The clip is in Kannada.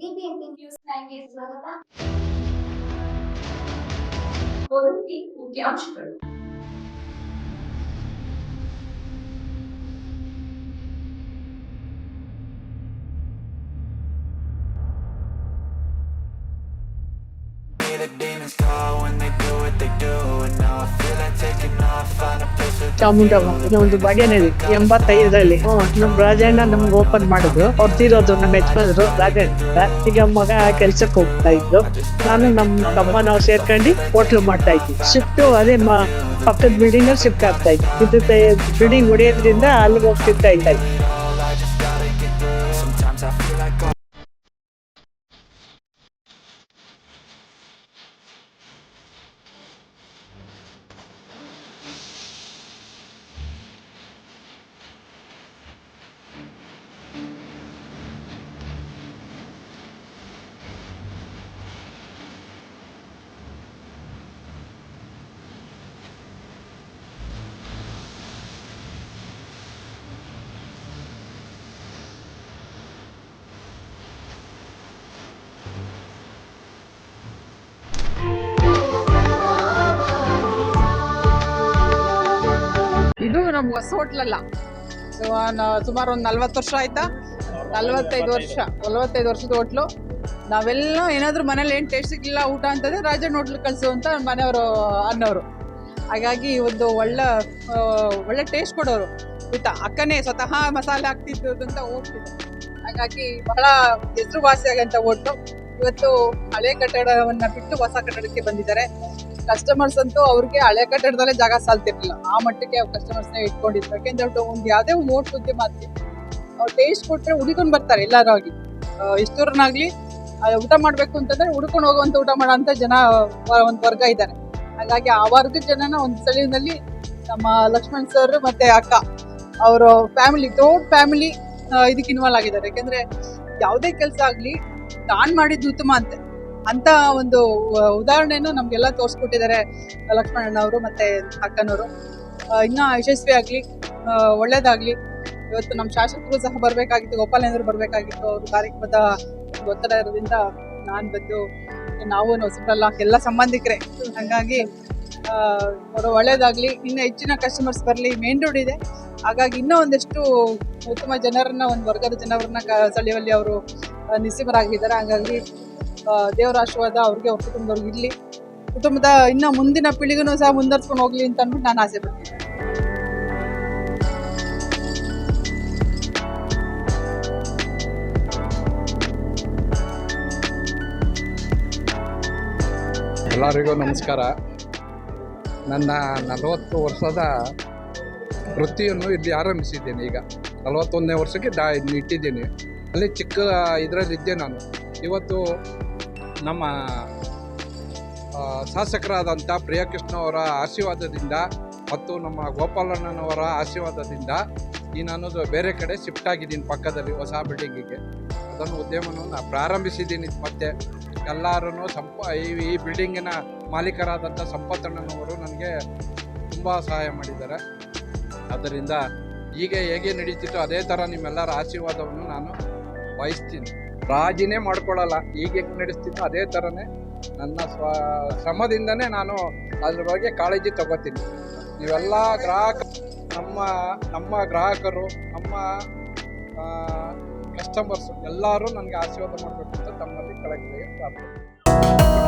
ಬಿಬಿಎಂಪಿ ನ್ಯೂಸ್ 9ಗೆ ಸ್ವಾಗತ. ಮೊದಲಿಗೆ ಮುಖ್ಯಾಂಶಗಳು. ಚಾಮುಂಡಮ್ಮ ಒಂದು ಬಗೆನಲ್ಲಿ 85ರಲ್ಲಿ ನಮ್ ರಾಜಣ್ಣ ನಮ್ಗೆ ಓಪನ್ ಮಾಡಿದ್ರು. ಅವ್ರು ತೀರೋದು ನಮ್ಮ ಯಜಮಾನ್ರು ರಾಜಣ್ಣ. ಈಗ ಮಗ ಕೆಲ್ಸಕ್ಕೆ ಹೋಗ್ತಾ ಇದ್ದು, ನಾನು ನಮ್ಮ ತಮ್ಮ ನಾವು ಸೇರ್ಕೊಂಡು ಹೋಟ್ಲು ಮಾಡ್ತಾ ಇದ್ವಿ. ಶಿಫ್ಟ್ ಅದೇ ಪಕ್ಕದ ಬಿಲ್ಡಿಂಗ್ ಶಿಫ್ಟ್ ಆಗ್ತಾ ಇತ್ತು. ಇದು ಬಿಲ್ಡಿಂಗ್ ಹೊಡೆಯೋದ್ರಿಂದ ಅಲ್ಲಿಗೆ ಹೋಗ್ತಿರ್ತಾ ಇದ್ದ. ಇದು ನಮ್ಗೆ ಹೊಸ ಹೋಟ್ಲಲ್ಲ, ಸುಮಾರು ಒಂದು 40 ವರ್ಷ ಆಯ್ತಾ, 45 ವರ್ಷದ ಹೋಟ್ಲು. ನಾವೆಲ್ಲ ಏನಾದರೂ ಮನೇಲಿ ಏನು ಟೇಸ್ಟ್ ಸಿಗಲಿಲ್ಲ ಊಟ ಅಂತಂದರೆ ರಾಜಣ್ಣ ಹೋಟ್ಲಿಗೆ ಕಳಿಸು ಅಂತ ಮನೆಯವರು ಅನ್ನೋರು. ಹಾಗಾಗಿ ಒಂದು ಒಳ್ಳೆ ಟೇಸ್ಟ್ ಕೊಡೋರು. ಊಟ ಅಕ್ಕನೇ ಸ್ವತಃ ಮಸಾಲೆ ಹಾಕ್ತಿದ್ದು ಅಂತ ಹೋಟ್ಲಿದೆ. ಹಾಗಾಗಿ ಬಹಳ ಹೆಸರುವಾಸಿಯಾಗಂತ ಹೋಟ್ಲು. ಇವತ್ತು ಹಳೆ ಕಟ್ಟಡವನ್ನು ಬಿಟ್ಟು ಹೊಸ ಕಟ್ಟಡಕ್ಕೆ ಬಂದಿದ್ದಾರೆ. ಕಸ್ಟಮರ್ಸ್ ಅಂತೂ ಅವ್ರಿಗೆ ಹಳೆ ಕಟ್ಟಡದಲ್ಲೇ ಜಾಗ ಸಾಲ್ತಿರ್ಲಿಲ್ಲ, ಆ ಮಟ್ಟಕ್ಕೆ ಕಸ್ಟಮರ್ಸ್ನ ಇಟ್ಕೊಂಡಿದ್ರು. ಯಾಕೆಂದ್ರೆ ಯಾವುದೇ ಒಂದು ಹೋಟ್ಲ್ ಉದ್ಯಮ ಆಗ್ಲಿ, ಅವ್ರು ಟೇಸ್ಟ್ ಕೊಟ್ಟರೆ ಹುಡುಕೊಂಡು ಬರ್ತಾರೆ. ಎಲ್ಲರೂ ಆಗಿ ಎಷ್ಟೂರನ್ನಾಗ್ಲಿ ಊಟ ಮಾಡಬೇಕು ಅಂತಂದ್ರೆ ಹುಡ್ಕೊಂಡು ಹೋಗುವಂತ ಊಟ ಮಾಡೋ ಅಂತ ಜನ ಒಂದು ವರ್ಗ ಇದ್ದಾರೆ. ಹಾಗಾಗಿ ಆ ವರ್ಗದ ಜನನ ಒಂದು ಸ್ಥಳೀಯದಲ್ಲಿ ನಮ್ಮ ಲಕ್ಷ್ಮಣ್ ಸರ್ ಮತ್ತೆ ಅಕ್ಕ ಅವರು ಫ್ಯಾಮಿಲಿ, ದೊಡ್ಡ ಫ್ಯಾಮಿಲಿ ಇದಕ್ಕೆ ಇನ್ವಾಲ್ವ್ ಆಗಿದ್ದಾರೆ. ಯಾಕೆಂದ್ರೆ ಯಾವುದೇ ಕೆಲಸ ಆಗ್ಲಿ ತಾನ್ ಮಾಡಿದ್ದು ಉತ್ತಮ ಅಂತ ಒಂದು ಉದಾಹರಣೆಯನ್ನು ನಮ್ಗೆಲ್ಲ ತೋರಿಸ್ಕೊಟ್ಟಿದ್ದಾರೆ ಲಕ್ಷ್ಮಣಣ್ಣವರು ಮತ್ತೆ ಅಕ್ಕನವರು. ಇನ್ನ ಯಶಸ್ವಿ ಆಗ್ಲಿ, ಒಳ್ಳೇದಾಗ್ಲಿ. ಇವತ್ತು ನಮ್ಮ ಶಾಸಕರು ಸಹ ಬರಬೇಕಾಗಿತ್ತು, ಗೋಪಾಲೇಂದ್ರ ಬರಬೇಕಾಗಿತ್ತು. ಅವ್ರ ಕಾರ್ಯಕ್ರಮದ ಒತ್ತಡ ಇರೋದ್ರಿಂದ ನಾನು ಬಂದು, ನಾವು ಹೊಸಬ್ರಲ್ಲ, ಎಲ್ಲ ಸಂಬಂಧಿಕರೇ. ಹಾಗಾಗಿ ಅವರು ಒಳ್ಳೇದಾಗ್ಲಿ, ಇನ್ನು ಹೆಚ್ಚಿನ ಕಸ್ಟಮರ್ಸ್ ಬರಲಿ. ಮೇನ್ ರೋಡ್ ಇದೆ, ಹಾಗಾಗಿ ಇನ್ನೂ ಒಂದಷ್ಟು ಉತ್ತಮ ಜನರನ್ನ, ಒಂದು ವರ್ಗದ ಜನರನ್ನ ಸೆಳೆಯುವಲ್ಲಿ ಅವರು ನಿಸ್ಸೀಮರಾಗಿದ್ದಾರೆ. ಹಾಗಾಗಿ ದೇವರ ಆಶೀರ್ವಾದ ಅವ್ರಿಗೆ, ಅವ್ರ ಕುಟುಂಬದವ್ರಿಗೆ ಇರಲಿ. ಕುಟುಂಬದ ಇನ್ನು ಮುಂದಿನ ಪೀಳಿಗೆನೂ ಸಹ ಮುಂದುವರ್ಸ್ಕೊಂಡು ಹೋಗ್ಲಿ ಅಂತ ಅಂದ್ಬಿಟ್ಟು ನಾನು ಆಸೆ ಪಡ್ತೀನಿ. ಎಲ್ಲರಿಗೂ ನಮಸ್ಕಾರ. ನನ್ನ 40 ವರ್ಷದ ವೃತ್ತಿಯನ್ನು ಇಲ್ಲಿ ಆರಂಭಿಸಿದ್ದೇನೆ. ಈಗ 41ನೇ ವರ್ಷಕ್ಕೆ ಇಟ್ಟಿದ್ದೀನಿ. ಅಲ್ಲಿ ಚಿಕ್ಕ ಇದರಲ್ಲಿದ್ದೆ ನಾನು. ಇವತ್ತು ನಮ್ಮ ಶಾಸಕರಾದಂಥ ಪ್ರಿಯಕೃಷ್ಣ ಅವರ ಆಶೀರ್ವಾದದಿಂದ ಮತ್ತು ನಮ್ಮ ಗೋಪಾಲಣ್ಣನವರ ಆಶೀರ್ವಾದದಿಂದ ನಾನು ಬೇರೆ ಕಡೆ ಶಿಫ್ಟ್ ಆಗಿದ್ದೀನಿ, ಪಕ್ಕದಲ್ಲಿ ಹೊಸ ಬಿಲ್ಡಿಂಗಿಗೆ. ಅದನ್ನು ಉದ್ಯಮವನ್ನು ಪ್ರಾರಂಭಿಸಿದ್ದೀನಿ. ಮತ್ತೆ ಎಲ್ಲರೂ ಈ ಬಿಲ್ಡಿಂಗಿನ ಮಾಲೀಕರಾದಂಥ ಸಂಪತ್ತಣ್ಣನವರು ನನಗೆ ತುಂಬ ಸಹಾಯ ಮಾಡಿದ್ದಾರೆ. ಆದ್ದರಿಂದ ಈಗ ಹೇಗೆ ನಡೀತಿತ್ತು ಅದೇ ಥರ ನಿಮ್ಮೆಲ್ಲರ ಆಶೀರ್ವಾದವನ್ನು ನಾನು ವಹಿಸ್ತೀನಿ. ರಾಜಿನೇ ಮಾಡ್ಕೊಳ್ಳಲ್ಲ. ಈಗ ಹೆಂಗೆ ನಡೆಸ್ತಿದ್ದೋ ಅದೇ ಥರನೇ ನನ್ನ ಶ್ರಮದಿಂದನೇ ನಾನು ಅದ್ರ ಬಗ್ಗೆ ಕಾಳಜಿ ತಗೋತೀನಿ. ನೀವೆಲ್ಲ ನಮ್ಮ ಗ್ರಾಹಕರು, ನಮ್ಮ ಕಸ್ಟಮರ್ಸು ಎಲ್ಲರೂ ನನಗೆ ಆಶೀರ್ವಾದ ಮಾಡಬೇಕು ಅಂತ ತಮ್ಮಲ್ಲಿ ಕಳಕಳಿಗೆ ಪ್ರಾರ್ಥನೆ.